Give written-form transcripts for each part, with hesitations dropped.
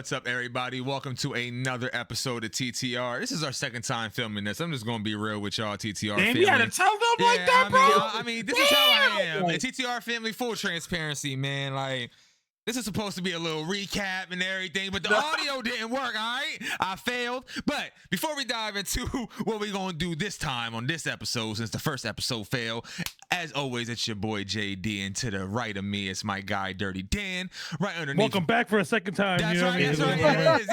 What's up, everybody? Welcome to another episode of TTR. This is our second time filming this. I'm just gonna be real with y'all, TTR Damn, family. you had to tell them like that, bro. I mean, this is how I am. And TTR family, full transparency, man. Like, this is supposed to be a little recap and everything, but the audio didn't work, all right? I failed. But before we dive into what we're going to do this time on this episode, since the first episode failed, as always, it's your boy JD, and to the right of me, it's my guy, Dirty Dan. Right underneath. Welcome back for a second time. That's you know right, what I mean? Yeah, it is,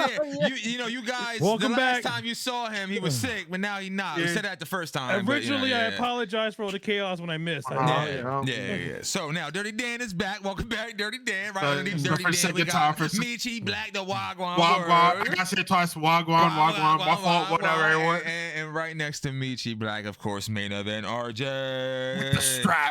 yeah. You guys, Welcome the last back. time you saw him, he was sick, but now he's not. We said that the first time. Originally, I apologize apologized for all the chaos when I missed. Yeah. So now Dirty Dan is back. Welcome back, Dirty Dan. Right underneath Dirty Dan, we got Michi Black, the Wagwan. I got to say it twice. Wagwan. My fault, whatever, everyone. And right next to Michi Black, of course, main event RJ.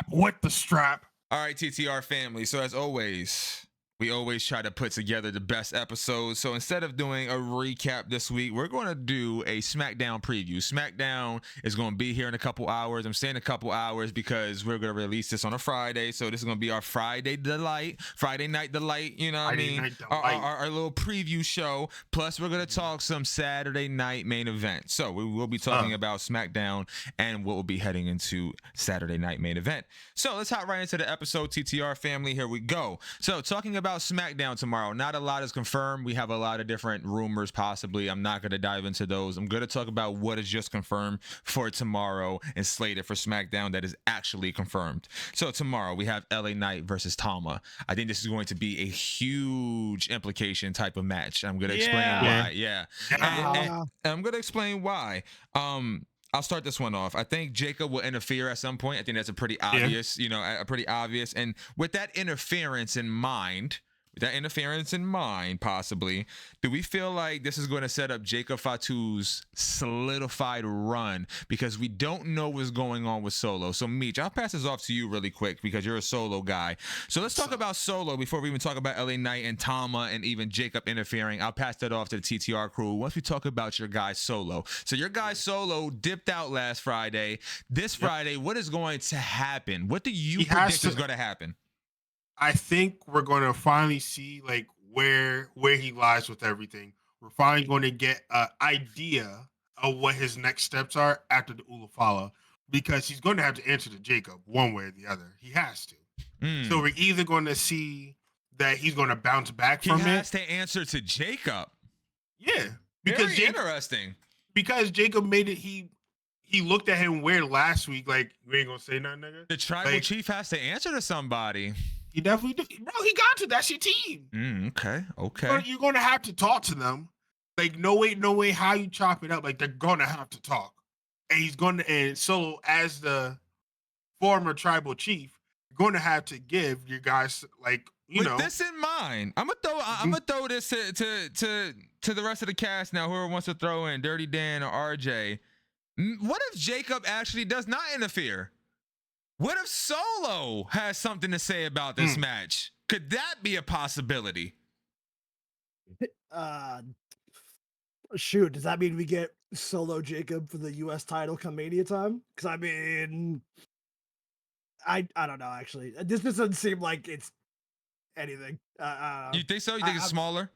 With the strap. All right, TTR family. So as always, we always try to put together the best episodes. So instead of doing a recap this week, we're going to do a Smackdown preview. Smackdown is going to be here in a couple hours. I'm saying a couple hours because we're going to release this on a Friday. So this is going to be our Friday night delight. You know what I mean? Our little preview show. Plus, we're going to talk some Saturday night main event. So we will be talking about Smackdown and what will be heading into Saturday night main event. So let's hop right into the episode, TTR family. Here we go. So talking about Smackdown tomorrow, not a lot is confirmed. We have a lot of different rumors possibly. I'm not going to dive into those. I'm going to talk about what is just confirmed for tomorrow and slated for Smackdown that is actually confirmed. So tomorrow we have LA Knight versus Tama. I think this is going to be a huge implication type of match. I'm going to explain why. And I'm going to explain why. I'll start this one off. I think Jacob will interfere at some point. I think that's a pretty obvious, pretty obvious. And with that interference in mind, possibly, do we feel like this is going to set up Jacob Fatu's solidified run? Because we don't know what's going on with Solo. So, Meech, I'll pass this off to you really quick because you're a Solo guy. So let's talk about Solo before we even talk about LA Knight and Tama and even Jacob interfering. I'll pass that off to the TTR crew once we talk about your guy Solo. So your guy Solo dipped out last Friday. This Friday, what is going to happen? What do you predict is going to happen? I think we're going to finally see like where he lies with everything. We're finally going to get an idea of what his next steps are after the Ulafala, because he's going to have to answer to Jacob one way or the other. He has to. So we're either going to see that he's going to bounce back from it. He has to answer to Jacob. Yeah, because interesting. Because Jacob made it. He looked at him weird last week. Like, you ain't gonna say nothing, nigga. The tribal chief has to answer to somebody. He definitely do. Bro, he got to. That's your team. Okay. But you're going to have to talk to them. Like, no way how you chop it up. Like, they're going to have to talk. And he's going to, and Solo, as the former tribal chief, going to have to give your guys, like, you know. With this in mind, I'm gonna throw this to the rest of the cast now, whoever wants to throw in Dirty Dan or RJ. What if Jacob actually does not interfere? What if Solo has something to say about this match? Could that be a possibility? Shoot, does that mean we get Solo Jacob for the U.S. title come Mania time? Because I mean, I don't know. Actually, this doesn't seem like it's anything. You think so? You think it's smaller?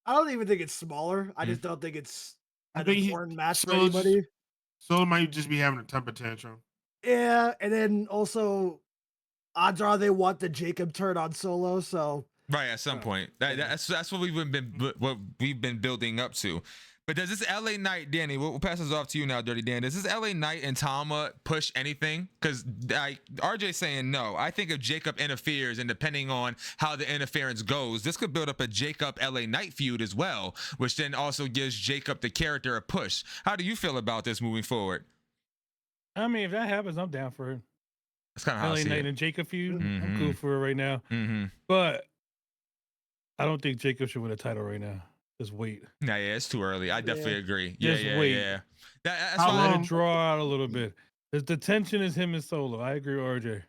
I don't even think it's smaller. I just don't think it's an important match for anybody. Solo might just be having a temper tantrum. Yeah, and then also, odds are they want the Jacob turn on Solo. So right at some point, that's what we've been building up to. But does this LA Knight, Danny? We'll pass this off to you now, Dirty Dan. Does this LA Knight and Tama push anything? Because RJ's saying no. I think if Jacob interferes, and depending on how the interference goes, this could build up a Jacob LA Knight feud as well, which then also gives Jacob the character a push. How do you feel about this moving forward? I mean, if that happens, I'm down for it. That's kind of how I see Knight it. and Jacob feud. I'm cool for it right now. But I don't think Jacob should win a title right now. Just wait. Yeah, it's too early. I definitely agree. Just wait. That's why let it draw out a little bit. The tension is him and Solo. I agree with RJ.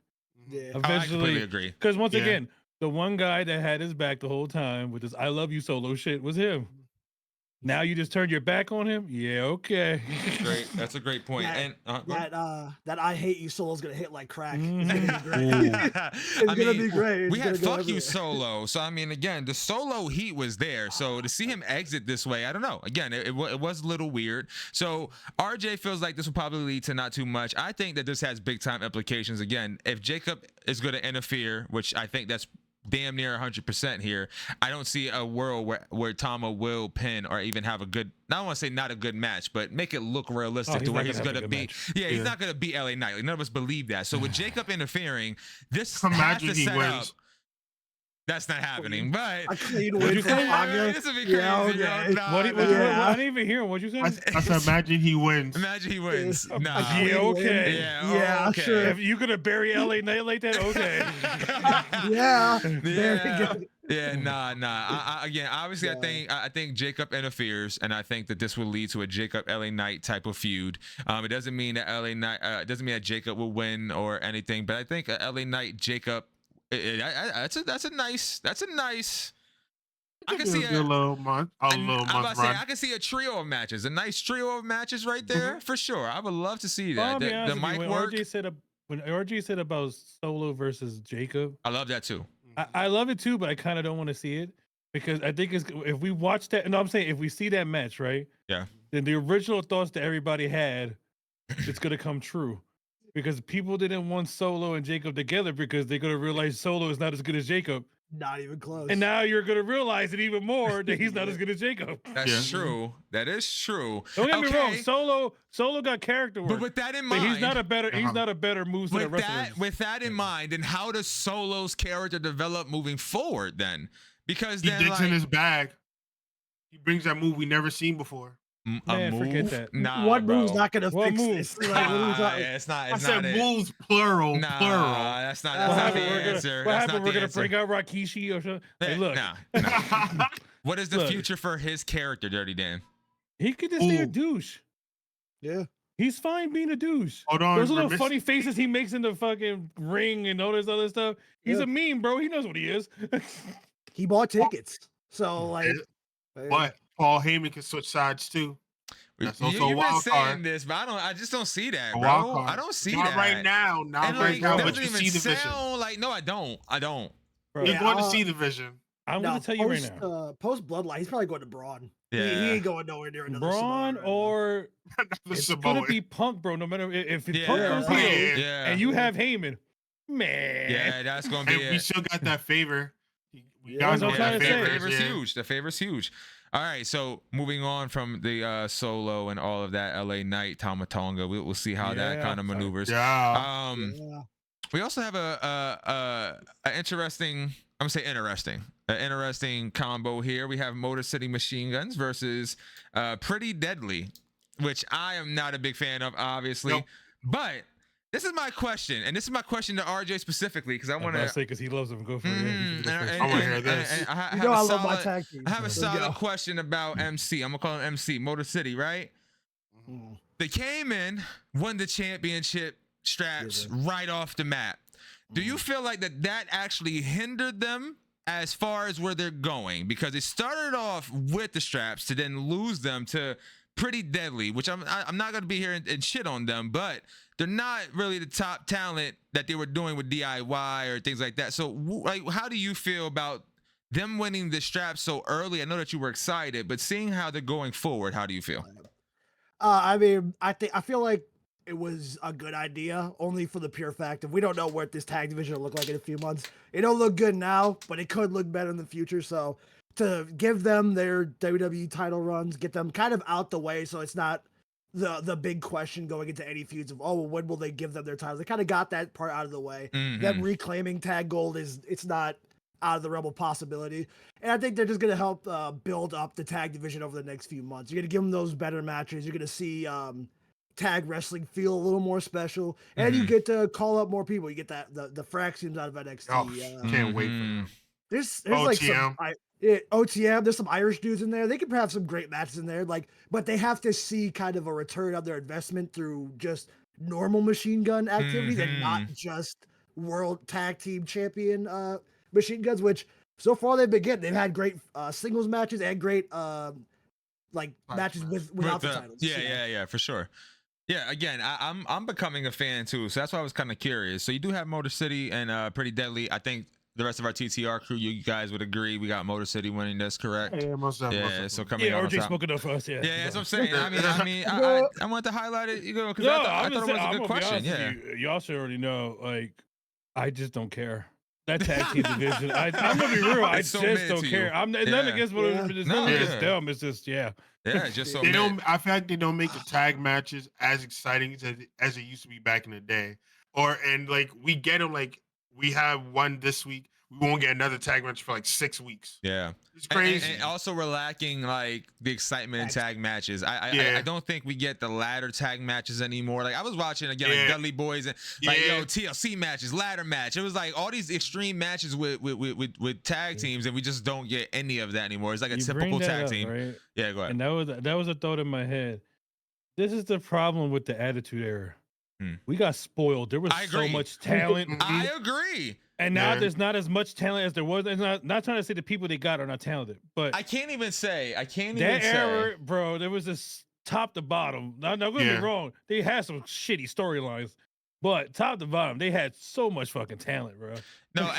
Yeah. Eventually, I completely agree. Because once again, the one guy that had his back the whole time with this "I love you" Solo shit was him. Now you just turned your back on him? Yeah, okay. Great. That's a great point. That I hate you solo is gonna hit like crack. Mhm. It's gonna be great. It's gonna be great. We It's had gonna go fuck you everywhere. solo. So I mean, again, the solo heat was there. So to see him exit this way, I don't know. Again, it was a little weird. So RJ feels like this will probably lead to not too much. I think that this has big time implications. Again, if Jacob is going to interfere, which I think that's damn near 100% here, I don't see a world where Tama will pin or even have a good, I don't want to say not a good match, but make it look realistic to where he's going to be. Yeah, he's not going to beat LA Knight. Like, none of us believe that. So with Jacob interfering, this has to set up. That's not happening, but a clean win for Tonga. This would be crazy. Yeah, okay. I didn't even hear him. What'd you say? I said, imagine he wins. Imagine he wins. Yeah. Nah. Yeah, okay. Yeah, okay. Sure. If you gonna bury LA Knight like that, okay. Yeah. Very good. Yeah, nah. Again, obviously, I think Jacob interferes, and I think that this will lead to a Jacob LA Knight type of feud. It doesn't mean that LA Knight, it doesn't mean that Jacob will win or anything, but I think LA Knight Jacob, that's a nice. I can see a little month. I can see a trio of matches, a nice trio of matches right there for sure. I would love to see that. The mic work. When RJ said about Solo versus Jacob, I love that too. I love it too, but I kind of don't want to see it because I think if we watch that, no, I'm saying if we see that match, right? Yeah. Then the original thoughts that everybody had, it's gonna come true. Because people didn't want Solo and Jacob together because they're gonna realize Solo is not as good as Jacob. Not even close. And now you're gonna realize it even more that he's not as good as Jacob. That's true. That is true. Don't get me wrong. Solo got character work. But with that in mind, but he's not a better moveset wrestler. With that in mind, then how does Solo's character develop moving forward then? Because he then digs in his bag. He brings that move we never seen before. Man, forget that. Nah, one bro. move's not gonna fix this. It's not. I said moves plural. Nah, plural. That's not the answer. What that's happened? Not We're the gonna bring out Rikishi or something. Hey, look. Nah. What is the future for his character, Dirty Dan? He could just be a douche. Yeah. He's fine being a douche. Hold on. Those little funny faces he makes in the fucking ring and all this other stuff. He's a meme, bro. He knows what he is. He bought tickets. So like but Paul Heyman can switch sides too. That's also you've been saying this, but I just don't see that, bro. I don't see not that right now. Not right now, but you see the vision. Like, no, I don't. You're going to see the vision. I'm going to tell you right now. Post Bloodline, he's probably going to Braun. Yeah. He ain't going nowhere near another Braun or it's going to be Punk, bro. No matter if Punk goes heel and you have Heyman, man. Yeah, that's going to be it. We still got that favor. The favor's huge. All right, so moving on from the Solo and all of that, LA Knight, Tama Tonga, we'll see how that kind of maneuvers. We also have an interesting combo here. We have Motor City Machine Guns versus Pretty Deadly, which I am not a big fan of, obviously, but this is my question, and this is my question to RJ specifically because I want to say because he loves them. Go for it. I want to hear this. I love my tag team. I have a solid question about MC. I'm gonna call him MC, Motor City, right? Mm-hmm. They came in, won the championship straps right off the map. Do you feel like that actually hindered them as far as where they're going? Because they started off with the straps to then lose them to Pretty Deadly, which I'm not gonna be here and shit on them, but they're not really the top talent that they were doing with DIY or things like that. So, like, how do you feel about them winning the strap so early? I know that you were excited, but seeing how they're going forward, how do you feel? I mean, I feel like it was a good idea, only for the pure fact of we don't know what this tag division will look like in a few months. It don't look good now, but it could look better in the future. So, to give them their WWE title runs, get them kind of out the way, so it's not the big question going into any feuds of, oh, well, when will they give them their titles? They kind of got that part out of the way. Mm-hmm. Them reclaiming tag gold it's not out of the realm of possibility. And I think they're just going to help build up the tag division over the next few months. You're going to give them those better matches. You're going to see tag wrestling feel a little more special. And you get to call up more people. You get that the Fraxiums out of NXT. Oh, can't wait for them. There's OTM. like some OTM. There's some Irish dudes in there. They could have some great matches in there. Like, but they have to see kind of a return of their investment through just normal machine gun activities and not just world tag team champion machine guns. Which so far they've been getting. They've had great singles matches and great like Right, matches right. without the titles. Yeah, for sure. Yeah, again, I'm becoming a fan too, so that's why I was kind of curious. So you do have Motor City and Pretty Deadly. I think the rest of our TTR crew, you guys would agree, we got Motor City winning this, correct? Yeah, most definitely. Yeah, so coming Yeah, out on RJ top. spoke enough for us. Yeah, Yeah, that's what I'm sorry. saying. I wanted to highlight it, because No, I thought it was a I'm good gonna be question. honest Yeah. with you. Y'all should already know. Like, I just don't care. That tag team division. I'm gonna be real. I It's so just mid don't to care. you. I'm nothing Yeah. against what Yeah. it's No, nothing yeah. against them. It's just Yeah, just so They mid. don't. I feel like they don't make the tag matches as exciting as it used to be back in the day. And like we get them. Like we have one this week. We won't get another tag match for like 6 weeks. Yeah. It's crazy. And also we're lacking like the excitement in tag matches. I don't think we get the ladder tag matches anymore. Like I was watching again, like Dudley Boys and like TLC matches, ladder match. It was like all these extreme matches with tag teams, and we just don't get any of that anymore. It's like a You typical bring that tag up, team. right? Yeah, go ahead. And that was a thought in my head. This is the problem with the Attitude Era. We got spoiled. There was I so agree. much talent. I agree. And now there's not as much talent as there was. And not trying to say the people they got are not talented, but I can't even say. that era, bro, there was this top to bottom. Now, don't get me wrong. They had some shitty storylines, but top to bottom, they had so much fucking talent, bro. No,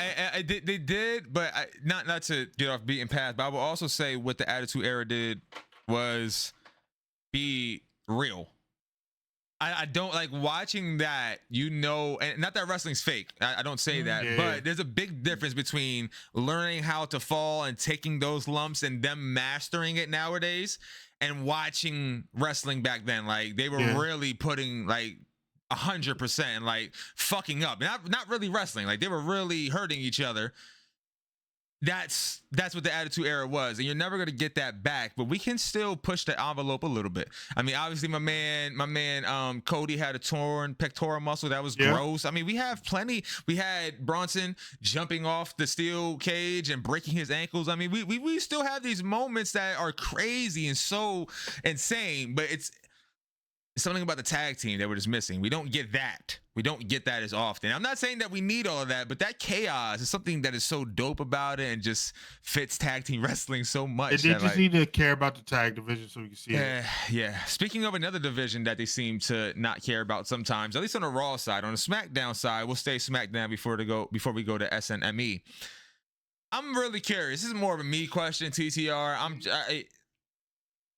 they did, but not to get off beaten path, but I will also say what the Attitude Era did was be real. I don't like watching that, and not that wrestling's fake. I don't say that, but there's a big difference between learning how to fall and taking those lumps and them mastering it nowadays and watching wrestling back then. Like they were really putting like 100% and like fucking up, not really wrestling. Like they were really hurting each other. That's what the Attitude Era was, and you're never gonna get that back. But we can still push the envelope a little bit. I mean, obviously, my man, Cody had a torn pectoral muscle. That was gross. I mean, we have plenty. We had Bronson jumping off the steel cage and breaking his ankles. I mean, we still have these moments that are crazy and so insane. But it's something about the tag team that we're just missing. We don't get that. We don't get that as often. I'm not saying that we need all of that, but that chaos is something that is so dope about it and just fits tag team wrestling so much. They just need to care about the tag division so we can see it. Yeah. Speaking of another division that they seem to not care about sometimes, at least on the Raw side, on the SmackDown side, we'll stay SmackDown before we go to SNME. I'm really curious. This is more of a me question, TTR.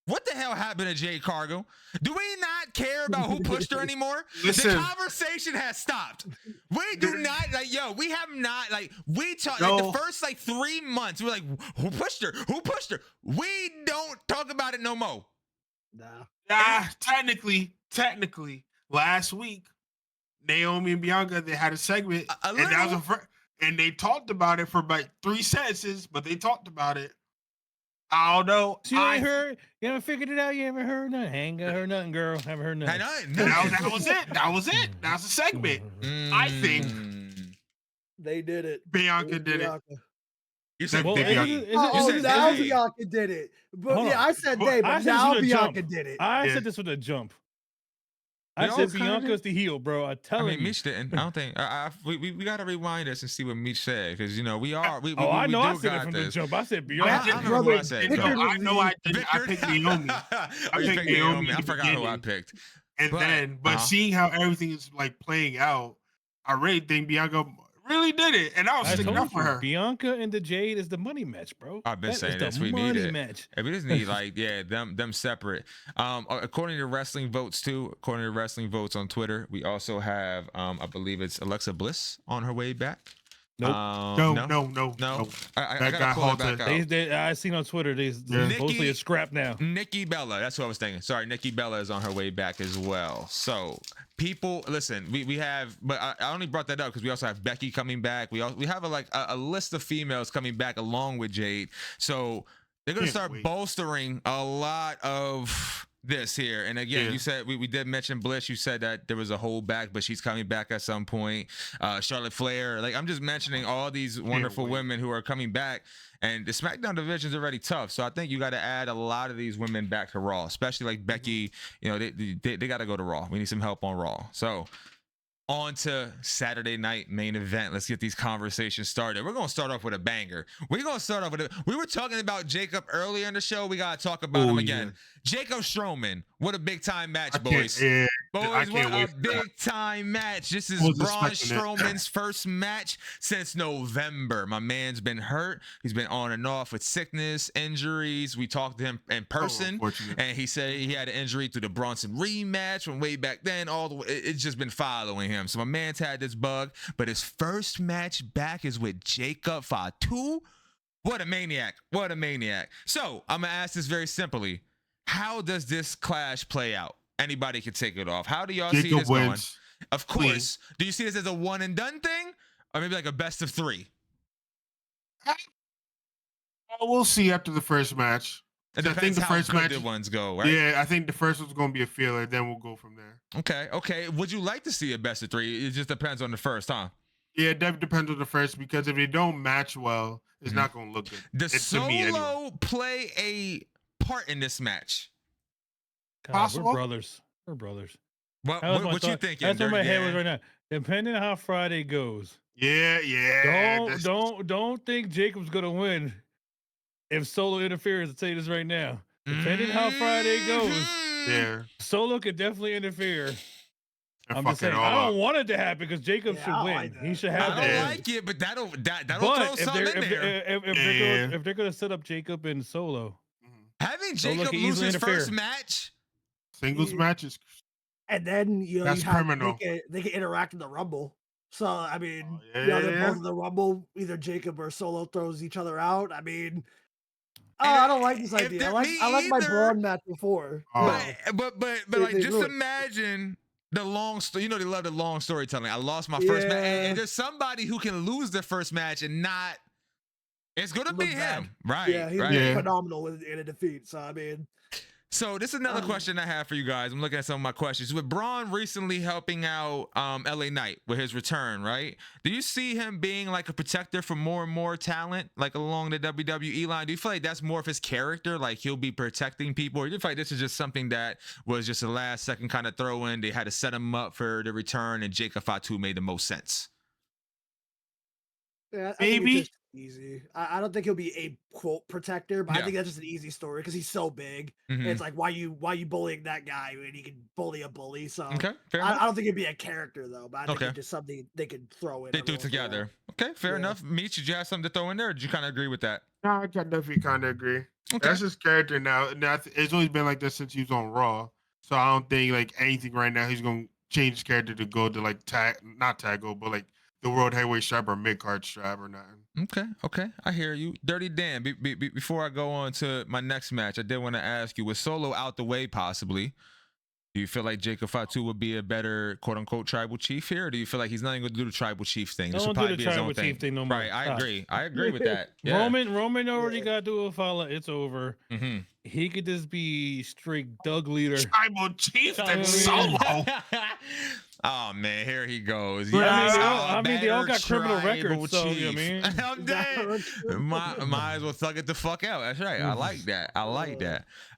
What the hell happened to Jade Cargill? Do we not care about who pushed her anymore? Listen, the conversation has stopped. We do not we have not we talk like the first 3 months. We're like, who pushed her? Who pushed her? We don't talk about it no more. Nah. Technically, last week, Naomi and Bianca, they had a segment, and that was and they talked about it for about 3 sentences, but they talked about it. I don't know. So you ain't heard? You haven't figured it out? You haven't heard nothing? Ain't heard nothing, girl. Haven't heard nothing. That was it. That was a segment. I think they did it. Bianca did it. You said Bianca. Now Bianca did it. But I said they, but now Bianca did it. I said this with a jump. I said Bianca's the heel, bro. I mean, Mitch didn't. I don't think. We gotta rewind this and see what Mitch said, because we are. I know I said it from the jump. I said Bianca. I know what I said. I know I did. I picked Naomi. I picked Naomi. I forgot who I picked. But seeing how everything is playing out, I really think Bianca really did it, and I was sticking up for her. Bianca and the Jade is the money match, bro. I've been saying this. We need it. Match. And we just need them separate. According to wrestling votes too. According to wrestling votes on Twitter, we also have I believe it's Alexa Bliss on her way back. Nope. No. I gotta pull it back out. I seen on Twitter they mostly a scrap now. Nikki Bella, that's what I was thinking. Sorry, Nikki Bella is on her way back as well. So people, listen, we have, but I only brought that up because we also have Becky coming back. We have a list of females coming back along with Jade. So they're gonna start bolstering a lot of this here. And again, you said we did mention Bliss. You said that there was a holdback, but she's coming back at some point. Charlotte Flair. I'm just mentioning all these wonderful women who are coming back. And the SmackDown division is already tough. So I think you got to add a lot of these women back to Raw, especially like Becky. They got to go to Raw. We need some help on Raw. So On to Saturday night main event. Let's get these conversations started. We're going to start off with a banger. We're going to start off with we were talking about Jacob earlier in the show. We got to talk about him again. Yeah. Jacob Strowman. What a big time match, boys. Yeah, boys, what a big time match. This is Braun Strowman's first match since November. My man's been hurt. He's been on and off with sickness, injuries. We talked to him in person, and he said he had an injury through the Bronson rematch from way back then. All the way, it's just been following him. So my man's had this bug, but his first match back is with Jacob Fatu. What a maniac. What a maniac. So I'm going to ask this very simply. How does this clash play out? Anybody can take it off. How do y'all see this going? Of course. Do you see this as a one and done thing? Or maybe like a best of 3? We'll see after the first match. It depends. I think the first match ones go, right? Yeah, I think the first one's going to be a feeler. Then we'll go from there. Okay. Would you like to see a best of 3? It just depends on the first, huh? Yeah, it definitely depends on the first, because if they don't match well, it's not going to look good. Does Solo play a part in this match? God, we're brothers. We're brothers. What you thinking? That's where my head was right now. Depending on how Friday goes. Yeah. Don't think Jacob's gonna win if Solo interferes. I'll tell you this right now. Depending how Friday goes, Solo could definitely interfere. I'm just saying, I don't want it to happen because Jacob should win. He should have that. I don't like it, but that'll throw something in there. If they're gonna set up Jacob and Solo, having Jacob lose his first match, singles matches, and then that's criminal. They can interact in the Rumble. So I mean, they're both in the Rumble. Either Jacob or Solo throws each other out. I mean, I don't like this idea. I like my Braun match before. But like, just imagine the long story. You know, they love the long storytelling. I lost my first match, and there's somebody who can lose their first match and not. It's gonna be him, right? Yeah, he's phenomenal in a defeat. So I mean, so this is another question I have for you guys. I'm looking at some of my questions. With Braun recently helping out LA Knight with his return, right? Do you see him being like a protector for more and more talent, like along the WWE line? Do you feel like that's more of his character, like he'll be protecting people, or do you feel like this is just something that was just a last second kind of throw in? They had to set him up for the return, and Jacob Fatu made the most sense. Yeah, maybe. Easy. I don't think he'll be a quote protector, but I think that's just an easy story because he's so big. And it's like, why you bullying that guy when he can bully a bully? So I don't think it'd be a character though, but I think it's just something they could throw in. They do together. Okay, fair enough. Meech, did you have something to throw in there? Or did you kind of agree with that? No, I definitely kind of agree. That's his character now. It's always been like this since he was on Raw. So I don't think like anything right now he's gonna change his character to go to like not Taggo, but like the World Heavyweight strap or mid-card strap or nothing. Okay. I hear you. Dirty Dan, before I go on to my next match, I did want to ask you, with Solo out the way possibly, do you feel like Jacob Fatu would be a better quote-unquote tribal chief here, or do you feel like he's not even going to do the tribal chief thing? This Don't would probably do the be his tribal own chief thing no more. Right, I agree with that. Yeah. Roman already got to a follow. It's over. He could just be straight Doug leader. Tribal chief and Solo. Oh man, here he goes. I mean, they all got criminal records, so you know what I mean? I'm dead. Might as well thug it the fuck out. That's right. I like that.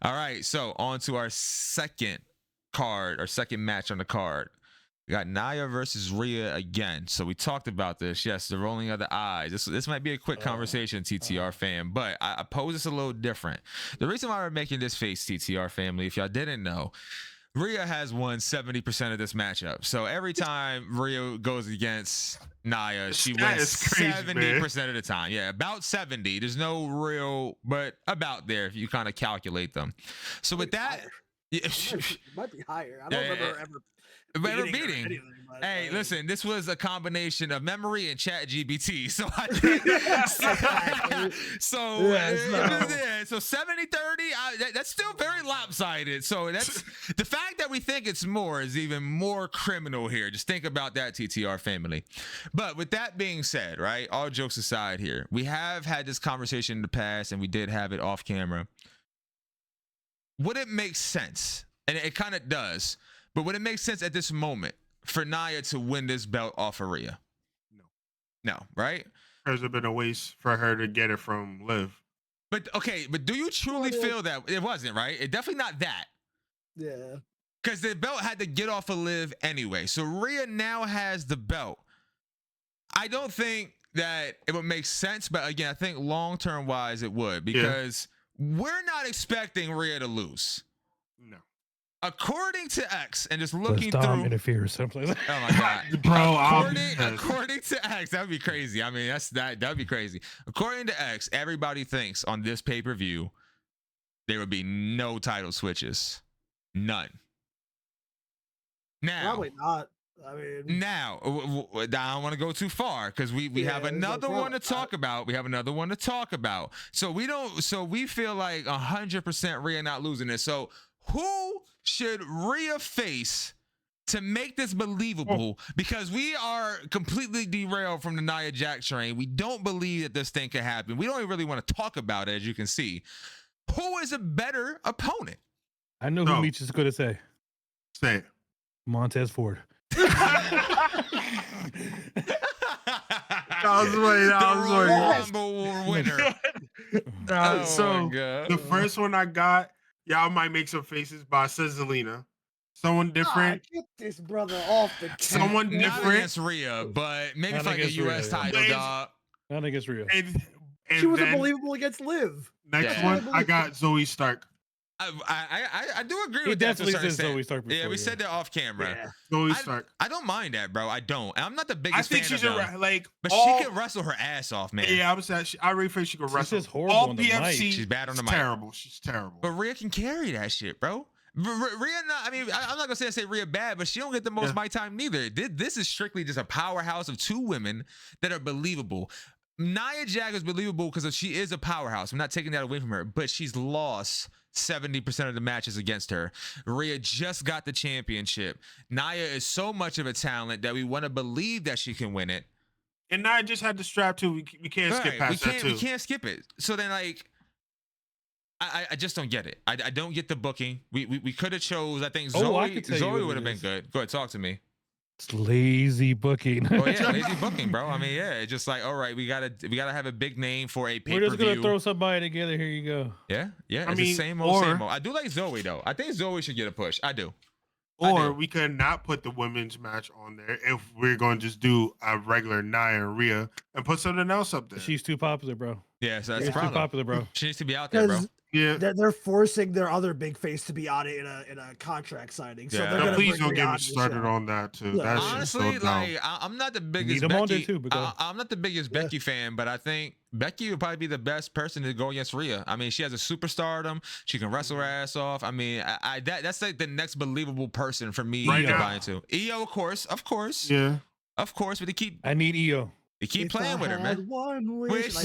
All right, so on to our second match on the card. We got Nia versus Rhea again. So we talked about this. Yes, the rolling of the eyes. This might be a quick conversation, TTR fam, but I pose this a little different. The reason why we're making this face, TTR family, if y'all didn't know, Rhea has won 70% of this matchup. So every time Rhea goes against Nia, she wins 70% of the time. Yeah, about 70. There's no real, but about there if you kind of calculate them. So with that, it might be higher. I don't remember ever beating. Hey, listen, this was a combination of memory and chat GBT. So I so 70-30, that's still very lopsided. So that's the fact that we think it's more is even more criminal here. Just think about that, TTR family. But with that being said, right, all jokes aside here, we have had this conversation in the past and we did have it off camera. Would it make sense? And it kind of does. But would it make sense at this moment for Nia to win this belt off of Rhea? No, right? Has it been a waste for her to get it from Liv? But do you truly feel that it wasn't, right? It definitely not that. Yeah. because the belt had to get off of Liv anyway. So Rhea now has the belt. I don't think that it would make sense, but again, I think long-term wise it would, because we're not expecting Rhea to lose. No. According to X, and just looking Dom through, interferes someplace. oh my god, Bro, according to X, that would be crazy. I mean, that would be crazy. According to X, everybody thinks on this pay-per-view there would be no title switches, none. Now, Probably not. I mean, now I don't want to go too far because we have another one to talk about. We have another one to talk about. So we feel like 100% Rhea not losing this. So who should Rhea face to make this believable? Because we are completely derailed from the Nia Jax train. We don't believe that this thing could happen. We don't even really want to talk about it, as you can see. Who is a better opponent? I know who Meech is going to say. Say it. Montez Ford. I was waiting. Rumble winner. So the first one I got, y'all might make some faces, but I said Zelina. Someone different. Get this brother off the Someone Not different. against Rhea, but maybe Not for like a against US Rhea, title, dog. Not against Rhea. And She was then unbelievable against Liv. next Yeah. one, I got Zoe Stark. I do agree He with that to a definitely certain said Zoe extent. Stark before. Yeah, we said that off camera. Zoe Stark. I don't mind that, bro. I don't. And I'm not the I biggest think fan she's of them, like, but all, she can wrestle her ass off, man. Yeah, I really think she can wrestle. She's horrible all on the mic. PFC. She's bad on the mic. Terrible. She's terrible. But Rhea can carry that shit, bro. Rhea, not. I mean, I'm not gonna say Rhea bad, but she don't get the most mic time neither. This is strictly just a powerhouse of two women that are believable. Nia Jax is believable because she is a powerhouse. I'm not taking that away from her, but she's lost 70% of the matches against her. Rhea just got the championship. Nia is so much of a talent that we want to believe that she can win it. And Nia just had the strap too. We can't skip past that too. We can't skip it. So then, like, I just don't get it. I don't get the booking. We could have chose. I think Zoe would have been good. Go ahead, talk to me. It's lazy booking. Oh yeah, lazy booking, bro. I mean, yeah, it's just like, all right, we gotta have a big name for a pay-per-view. We're just gonna throw somebody together. Here you go. Yeah. It's the same old. I do like Zoe though. I think Zoe should get a push. I do. Or we could not put the women's match on there if we're going to just do a regular Nia and Rhea and put something else up there. She's too popular, bro. Yeah, so that's She's the problem. too popular, bro. She needs to be out there, bro. Yeah, they're forcing their other big face to be on it in a contract signing. So they're gonna please bring don't get Rhea me started on that too. Yeah. That's Honestly, so like I'm not the biggest I'm not the biggest Becky fan, but I think Becky would probably be the best person to go against Rhea. I mean, she has a superstardom. She can wrestle her ass off. I mean, that's like the next believable person for me to buy into. Io, of course. Yeah. Of course, but I need Io. They keep playing with her, man. One wish. I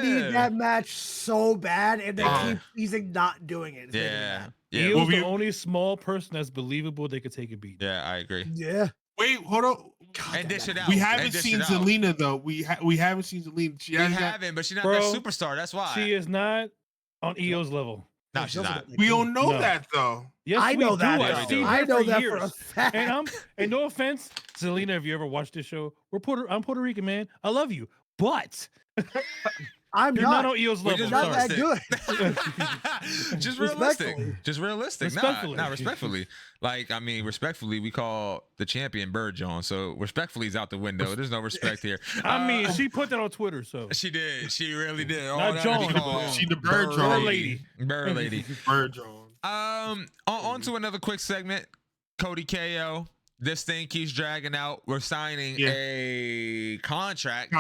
need that match so bad, and they keep teasing not doing it. Yeah. Io's the only small person that's believable they could take a beat. Yeah, I agree. Yeah. Wait, hold on. And dish it out. We haven't seen Zelina though. We haven't seen Zelina. We haven't, but she's not that superstar. That's why. She is not on Io's level. No, she's not. We don't know that though. Yes, I know that. I know that for a fact. And no offense, Zelina, if you ever watch this show, I'm Puerto Rican, man. I love you, but you're not on Io's level. Not that good. Just realistic. Not respectfully. Like, I mean, respectfully, we call the champion Bird John. So respectfully is out the window. There's no respect here. I mean, she put that on Twitter, so she did. She really did. Not John. She the Bird John lady. Bird lady. Bird John. On to another quick segment. Cody KO. This thing keeps dragging out. We're signing a contract.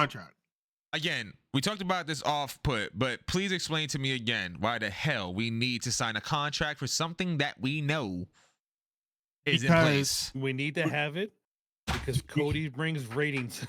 Again, we talked about this off put, but please explain to me again why the hell we need to sign a contract for something that we know is in place. We need to have it because Cody brings ratings.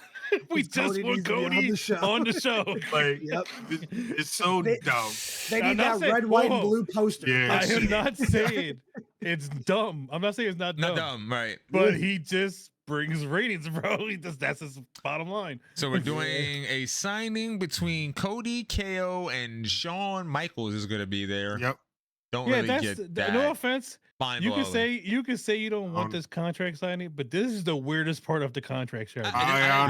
We just want Cody on the show. Like, it's so dumb. They need that red, white, and blue poster. Yeah. I am not saying it's dumb. I'm not saying it's not dumb. Not dumb, right? But he just brings ratings, bro. That's his bottom line. So we're doing a signing between Cody, KO, and Shawn Michaels is going to be there. Yep. Don't really get that. No offense. You can say you don't want this contract signing, but this is the weirdest part of the contract signing.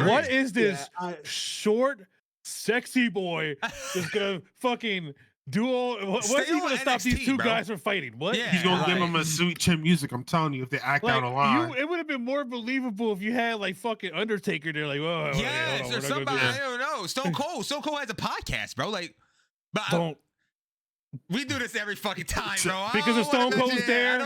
What is this short, sexy boy that's gonna fucking What's he gonna stop these two guys from fighting? What? Yeah, he's gonna give him a sweet chin music. I'm telling you, if they act out a line, it would have been more believable if you had like fucking Undertaker there, like, whoa, yes, or somebody. I don't know. Stone Cold has a podcast, bro. Like, but we do this every fucking time, bro. Because if Stone Cold's there,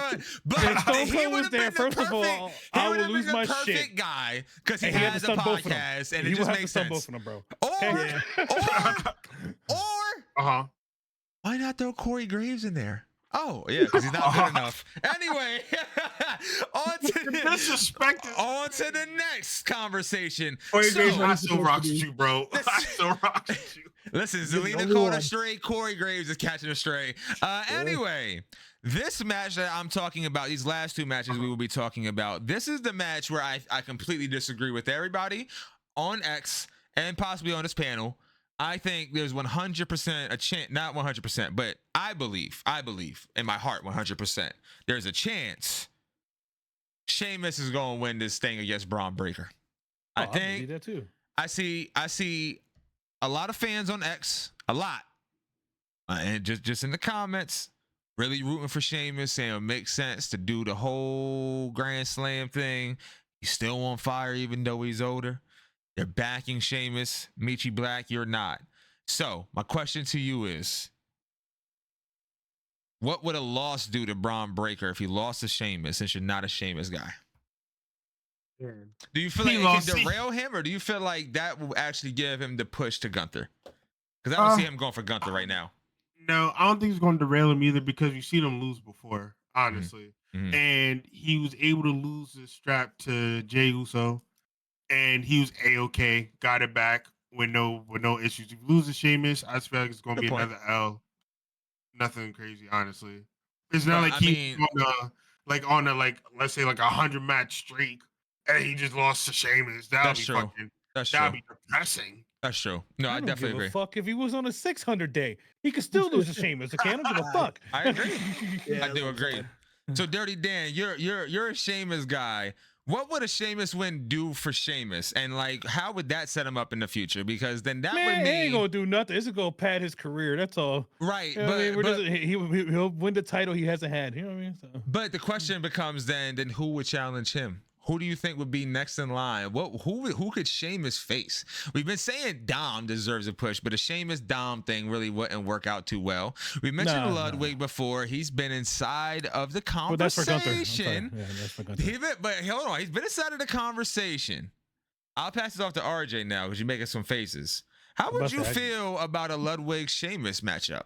but if Stone Cold was there, first of all, I would lose my shit. Guy, because he has a podcast, and it just makes sense. Both of them, bro. Or why not throw Corey Graves in there? Oh, yeah, because he's not good enough. Anyway, on to the next conversation. Corey Graves, I still rocks you, bro. I still rocks you. Listen, Zelina caught a stray. Corey Graves is catching a stray. Anyway, this match that I'm talking about, these last two matches we will be talking about, this is the match where I completely disagree with everybody on X and possibly on this panel. I think there's 100% a chance, not 100%, but I believe in my heart 100%. There's a chance Sheamus is going to win this thing against Braun Breaker. I think that too. I see a lot of fans on X, a lot, and just in the comments, really rooting for Sheamus, saying it makes sense to do the whole Grand Slam thing. He's still on fire even though he's older. They're backing Sheamus. Michi Black, you're not. So my question to you is, what would a loss do to Braun Breaker if he lost to Sheamus, since you're not a Sheamus guy? Do you feel like it can derail him, or do you feel like that will actually give him the push to Gunther? Because I don't see him going for Gunther right now. No, I don't think it's going to derail him either, because you've seen him lose before, honestly. Mm-hmm. And he was able to lose the strap to Jey Uso, and he was A-okay, got it back with no issues. If you lose to Sheamus, I feel like it's going to be another L. Nothing crazy, honestly. It's not like he's on a let's say like 100-match streak, and he just lost to Sheamus. That'd be depressing. That's true. No, I definitely agree. Fuck if he was on a 600 day, he could still lose to Sheamus. Okay, I don't give a fuck. I agree. I do agree. So, Dirty Dan, you're a Sheamus guy. What would a Sheamus win do for Sheamus, and like how would that set him up in the future? Because then that would mean he ain't gonna do nothing. It's gonna pad his career. That's all. Right, he'll win the title he hasn't had. You know what I mean? So. But the question becomes then who would challenge him? Who do you think would be next in line? Who could Sheamus face? We've been saying Dom deserves a push, but a Sheamus Dom thing really wouldn't work out too well. We mentioned Ludwig before. He's been inside of the conversation. That's for Gunther. But hold on, he's been inside of the conversation. I'll pass it off to RJ now because you're making some faces. How would you feel about a Ludwig Sheamus matchup?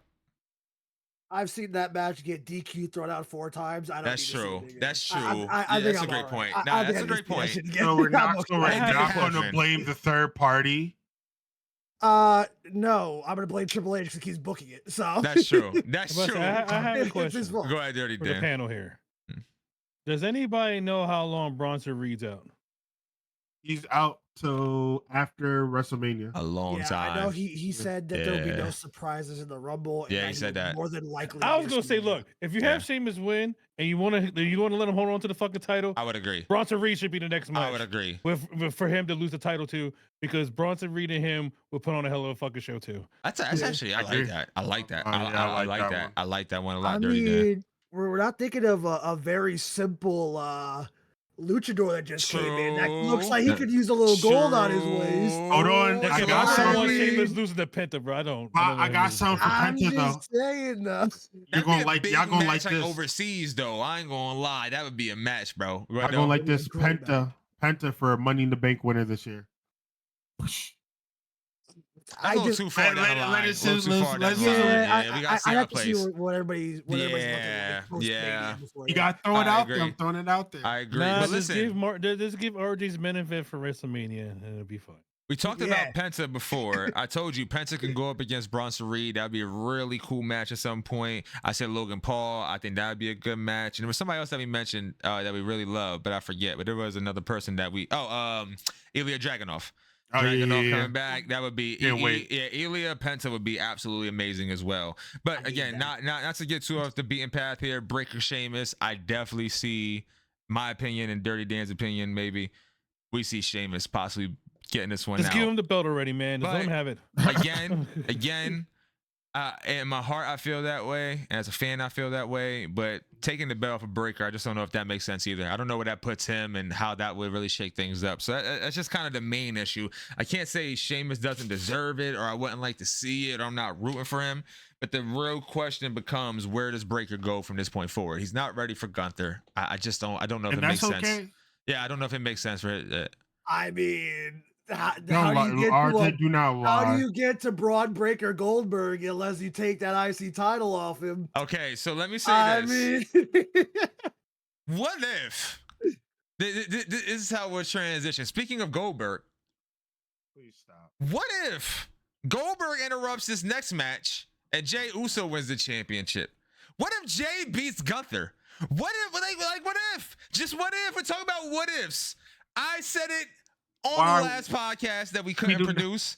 I've seen that match get DQ thrown out 4 times. That's true. That's true. That's a great point. That's a great point. So we're not going to blame the third party. No, I'm going to blame Triple H because he's booking it. So that's true. That's true. I have a question. Go ahead, Dirty Dan. For the panel here. Does anybody know how long Bronson Reed's out? He's out till after WrestleMania. A long time. I know he said that there'll be no surprises in the Rumble. Yeah, he said that. More than likely. I was gonna say, look, if you have Sheamus win and you want to let him hold on to the fucking title, I would agree. Bronson Reed should be the next match. I would agree. For him to lose the title too, because Bronson Reed and him will put on a hell of a fucking show too. That's actually I like that. I like that. I like that. I like that one a lot. I Dirty mean, we're not thinking of a very simple luchador that just came in. That looks like he could use a little gold on his waist. Hold on, I got something. Sheamus losing the Penta, bro. I got something for Penta though. Saying, y'all gonna like this overseas though. I ain't gonna lie, that would be a match, bro. I'm gonna like this Penta for Money in the Bank winner this year. I just too far down the line. We got to see our place. What everybody's looking at. You got to throw it out there. I'm throwing it out there. I agree. Nah, but listen, just give RJ's benefit for WrestleMania, and it'll be fine. We talked about Penta before. I told you Penta can go up against Bronson Reed. That'd be a really cool match at some point. I said Logan Paul. I think that'd be a good match. And there was somebody else that we mentioned that we really love, but I forget. But there was another person that Ilya Dragunov. Coming back, that would be Ilya Penta would be absolutely amazing as well. But again, not to get too off the beaten path here. Breaker Sheamus, I definitely see, my opinion and Dirty Dan's opinion, maybe we see Sheamus possibly getting this one. Just give him the belt already, man. Just let him have it. Again, In my heart, I feel that way. As a fan, I feel that way. But taking the belt off a Breaker, I just don't know if that makes sense either. I don't know where that puts him and how that would really shake things up. So that's just kind of the main issue. I can't say Sheamus doesn't deserve it, or I wouldn't like to see it, or I'm not rooting for him. But the real question becomes, where does Breaker go from this point forward? He's not ready for Gunther. I just don't. I don't know if it makes sense. Yeah, I don't know if it makes sense for it. I mean, how do you get to Braun Breaker Goldberg unless you take that IC title off him? Okay, so let me say this. Mean, what if this is how we're transitioning? Speaking of Goldberg, please stop. What if Goldberg interrupts this next match and Jey Uso wins the championship? What if Jey beats Gunther? What if, what if? Just what if? We're talking about what ifs. I said it on the last podcast that we couldn't produce.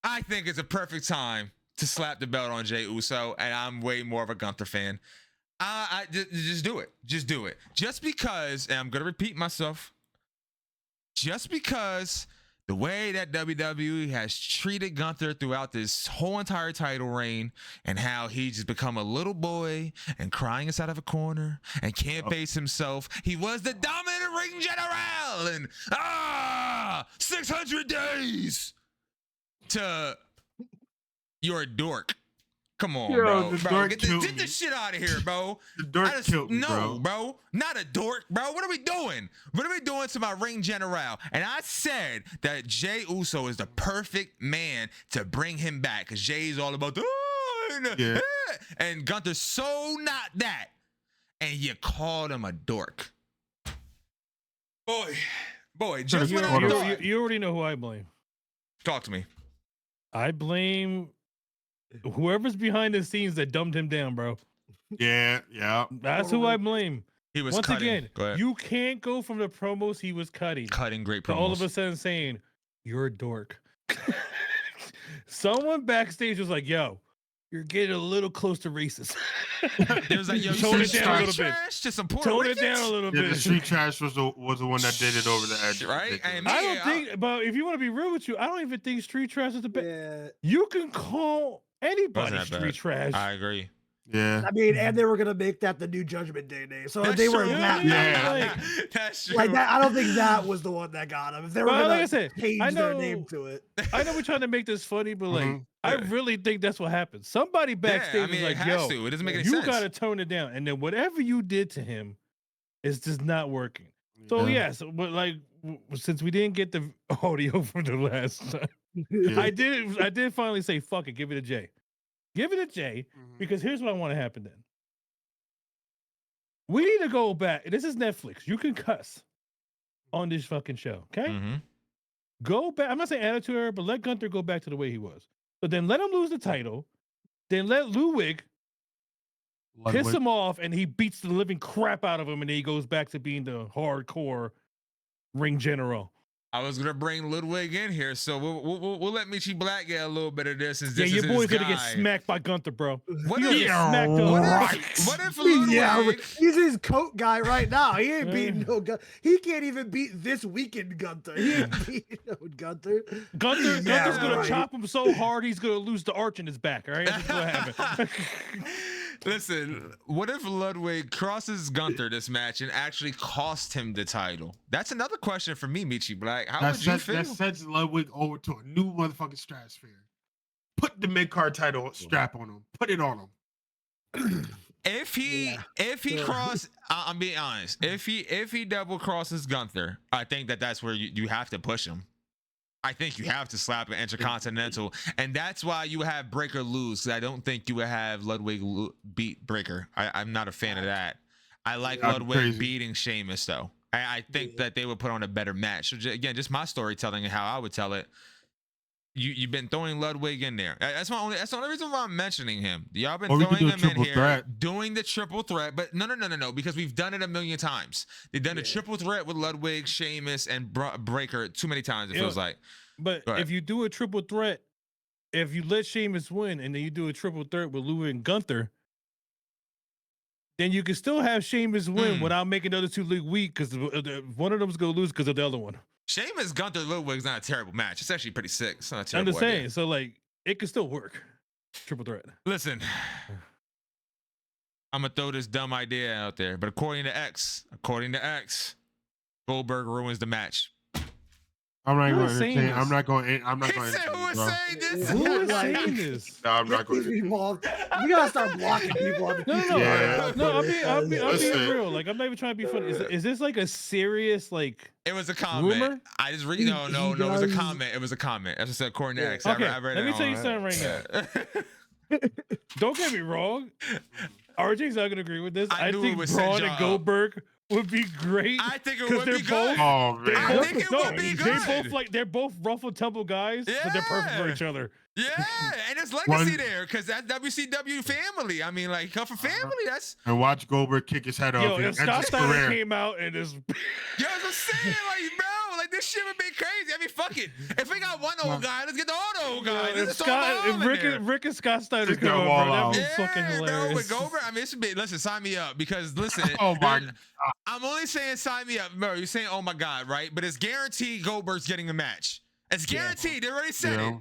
I think it's a perfect time to slap the belt on Jey Uso, and I'm way more of a Gunther fan. I just do it. Just do it. Just because, and I'm gonna repeat myself, just because the way that WWE has treated Gunther throughout this whole entire title reign, and how he just become a little boy and crying inside of a corner and can't face himself. He was the dominant ring general, and 600 days to you're a dork. Come on, bro. Get the shit out of here, bro. The dork killed me, bro. Not a dork, bro. What are we doing? What are we doing to my ring general? And I said that Jey Uso is the perfect man to bring him back, because Jay's all about and Gunther's so not that. And you called him a dork. Boy, just when I thought. You already know who I blame. Talk to me. I blame whoever's behind the scenes that dumbed him down, bro. Yeah. That's who I blame. He was Once cutting. again, you can't go from the promos he was cutting Great promos, to all of a sudden saying, you're a dork. Someone backstage was like, yo, you're getting a little close to racist. It was like, yo, tone it down a little bit. To some Puerto Tone Ricans? it down a little bit. The street trash was the one that did it over the edge, right? I don't think, but if you want to be real with you, I don't even think street trash is the best. yeah. You can call anybody street trash. I agree. Yeah. I mean, and they were gonna make that the new Judgment Day name, so That's they were true. that. Yeah. That's true. Like that, I don't think that was the one that got him. If they were gonna change their name to it, I know we're trying to make this funny, but like, I really think that's what happened. Somebody backstage was like, "Yo, it doesn't make any you sense. gotta tone it down." And then whatever you did to him is just not working. So yes, but like, since we didn't get the audio from the last time, I did finally say, "Fuck it, give it a J." Give it a J, because here's what I want to happen then. We need to go back. This is Netflix. You can cuss on this fucking show, okay? Go back. I'm not saying attitude error, but let Gunther go back to the way he was. So then let him lose the title. Then let Ludwig piss him off, and he beats the living crap out of him, and then he goes back to being the hardcore ring general. I was gonna bring Ludwig in here, so we'll let Michi Black get a little bit of this. Since this your boy's gonna get smacked by Gunther, bro. What if Ludwig? Yeah, he's his coat guy right now. He ain't beating no Gunther. He can't even beat this weekend Gunther. He ain't beating no Gunther. Gunther's gonna chop him so hard he's gonna lose the arch in his back. All right, that's what happened. Listen, what if Ludwig crosses Gunther this match and actually cost him the title? That's another question for me, Michi Black. How would you feel? That sends Ludwig over to a new motherfucking stratosphere. Put the mid-card title strap on him. Put it on him. If he cross, I'm being honest. If he double crosses Gunther, I think that's where you have to push him. I think you have to slap an Intercontinental, and that's why you have Breaker lose. I don't think you would have Ludwig beat Breaker. I'm not a fan of that. I like Ludwig beating Sheamus, though. I think that they would put on a better match. So again, just my storytelling and how I would tell it. You've been throwing Ludwig in there. That's the only reason why I'm mentioning him. Y'all been throwing him in here, doing the triple threat. But no, because we've done it a million times. They've done a triple threat with Ludwig, Sheamus, and Breaker too many times. It feels like. But if you do a triple threat, if you let Sheamus win and then you do a triple threat with Ludwig and Gunther, then you can still have Sheamus win without making the other two look weak, because one of them's gonna lose because of the other one. Sheamus Gunther Ludwig's not a terrible match. It's actually pretty sick. It's not a terrible I'm just saying, so like it could still work. Triple threat. Listen, I'm gonna throw this dumb idea out there, but according to X, Goldberg ruins the match. I'm not Who going is to saying entertain. this? I'm not going to. I'm not He going said, to. "Who is saying this?" Who is Like- saying this? No, I'm not going These to. people, we gotta start blocking people on the No. Yeah. I'm being Listen. real. Like, I'm not even trying to be funny. Is this like a serious like? It was a comment. Rumor? I just read. He No. It was a does- comment. It was a comment. As I said, according to X. Okay, I read let me it tell you on- something right Don't get me wrong. RJ's not gonna agree with this. I I knew it think would set Braun y'all and up. Goldberg would be great. I think it 'Cause would they're be both- good. Oh They I man. both- think it no, would be They good. both they're both rough temple guys, but they're perfect for Yeah. each other. Yeah, and there's legacy there because that's WCW family. I mean, like, come from family. That's And watch Goldberg kick his head Yo, off. if and Scott end his Steiner career. came out and just yo, that's what I'm saying, like, bro, like this shit would be crazy. I mean, fuck it. If we got one old guy, let's get the other old guy. if Rick and Scott Steiner Just come go over, all that out. was yeah, fucking bro, hilarious. with Goldberg, I mean, it should be. Listen, sign me up because listen. Oh my. I'm only saying sign me up, bro. You're saying, oh my god, right? But it's guaranteed Goldberg's getting a match. It's guaranteed. They already said it.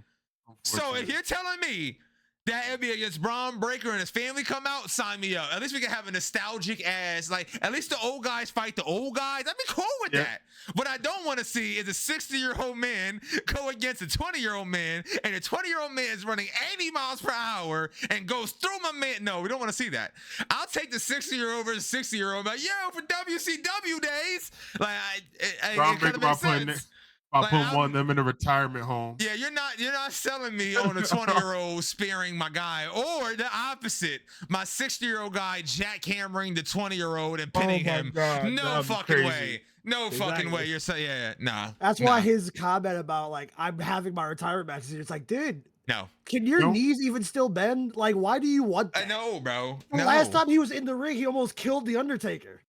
So if you're telling me that it'd be against Braun Breaker and his family come out, sign me up. At least we can have a nostalgic ass, like at least the old guys fight the old guys. I'd be cool with that. What I don't want to see is a 60-year-old man go against a 20-year-old man, and a 20-year-old man is running 80 miles per hour and goes through my man. No, we don't want to see that. I'll take the 60-year-old versus 60-year-old. Like, yo, for WCW days, like it kind of makes sense. I'll Like, put I'm- one of them in a retirement home. Yeah, you're not selling me on a 20-year-old spearing my guy, or the opposite, my 60-year-old guy jackhammering the 20-year-old and pinning my him. God, No that'd be fucking crazy. way. No fucking Exactly. way. You're saying, yeah, nah. That's nah, why his comment about like I'm having my retirement matches. It's like, dude, no. can your No. knees even still bend? Like, why do you want that? I know, bro. The No. last time he was in the ring, he almost killed the Undertaker.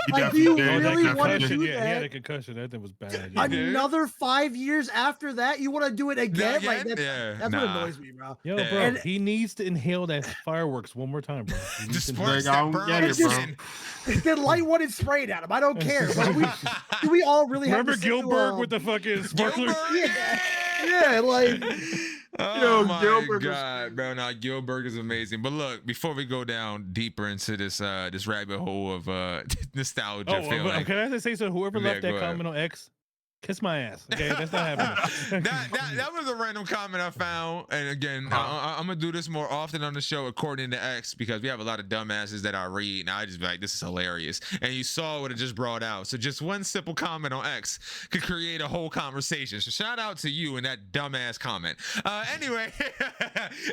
He Like, do definitely you did. Oh, that really wanna concussion, do yeah, he had that? a concussion. That thing was bad. He Yeah. did. Another 5 years after that, you want to do it again? Like Again? that's, Yeah, that's nah. what annoys me, bro. Yo, Yeah. bro, And- he needs to inhale that fireworks one more time, bro. He The needs to sparks Like, I that don't burn get his it, bro. skin. Then light one and spray it at him. I don't care. Like, do we all really have Remember to sit through, Gilbert with the fucking sparkler? Gilbert? Yeah, like Oh Yo, my Gilbert was god, bro! Now Gilbert is amazing. But look, before we go down deeper into this this rabbit hole of nostalgia, Oh, feeling, can I just say so? Whoever Yeah, left that go ahead. comment on X, kiss my ass. Okay, that's not happening. that was a random comment I found, and again, I'm gonna do this more often on the show according to X because we have a lot of dumbasses that I read, and I just be like, this is hilarious. And you saw what it just brought out. So just one simple comment on X could create a whole conversation. So shout out to you and that dumbass comment. Anyway,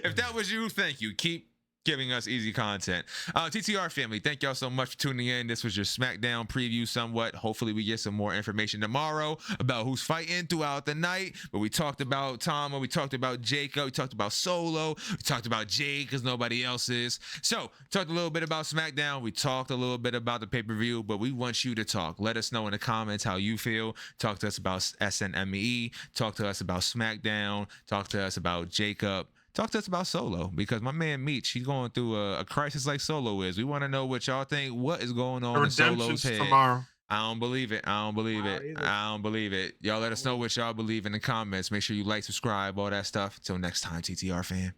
if that was you, thank you. Keep giving us easy content. TTR family, thank y'all so much for tuning in. This was your SmackDown preview somewhat. Hopefully we get some more information tomorrow about who's fighting throughout the night. But we talked about Tama, we talked about Jacob, we talked about Solo, we talked about Jade because nobody else is. So talked a little bit about SmackDown. We talked a little bit about the pay-per-view, but we want you to talk. Let us know in the comments how you feel. Talk to us about SNME. Talk to us about SmackDown. Talk to us about Jacob. Talk to us about Solo because my man Meech, he's going through a crisis like Solo is. We want to know what y'all think. What is going on in Solo's redemption's head? tomorrow. I don't believe it. I don't believe it. either. I don't believe it. Y'all let us know what y'all believe in the comments. Make sure you like, subscribe, all that stuff. Till next time, TTR fan.